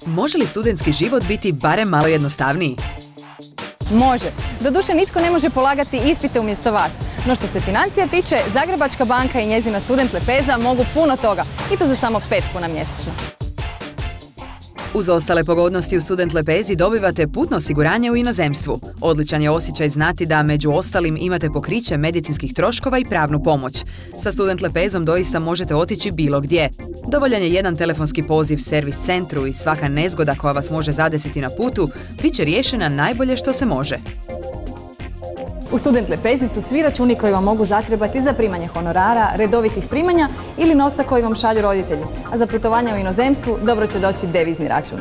Može li studentski život biti barem malo jednostavniji? Može. Doduše, nitko ne može polagati ispite umjesto vas. No što se financija tiče, Zagrebačka banka i njezina Student Lepeza mogu puno toga. I to za samo 5 kuna mjesečno. Uz ostale pogodnosti u Student Lepezi dobivate putno osiguranje u inozemstvu. Odličan je osjećaj znati da među ostalim imate pokriće medicinskih troškova i pravnu pomoć. Sa Student Lepezom doista možete otići bilo gdje. Dovoljan je jedan telefonski poziv servis centru i svaka nezgoda koja vas može zadesiti na putu bit će riješena najbolje što se može. U Student Lepezi su svi računi koji vam mogu zatrebati za primanje honorara, redovitih primanja ili novca koji vam šalju roditelji. A za putovanje u inozemstvu dobro će doći devizni račun.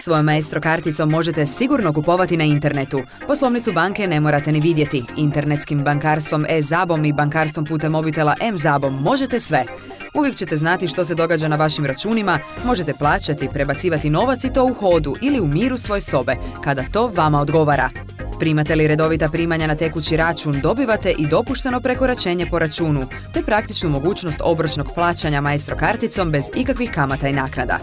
Svojom Maestro karticom možete sigurno kupovati na internetu. Poslovnicu banke ne morate ni vidjeti. Internetskim bankarstvom e-zabom i bankarstvom putem mobitela m-zabom možete sve. Uvijek ćete znati što se događa na vašim računima, možete plaćati, prebacivati novac i to u hodu ili u miru svoje sobe, kada to vama odgovara. Primate li redovita primanja na tekući račun, dobivate i dopušteno prekoračenje po računu, te praktičnu mogućnost obročnog plaćanja Maestro karticom bez ikakvih kamata i naknada.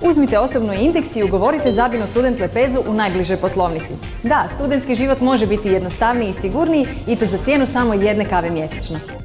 Uzmite osobnu indeks i ugovorite zabinu Student Lepezu u najbližoj poslovnici. Da, studentski život može biti jednostavniji i sigurniji i to za cijenu samo 1 kave mjesečno.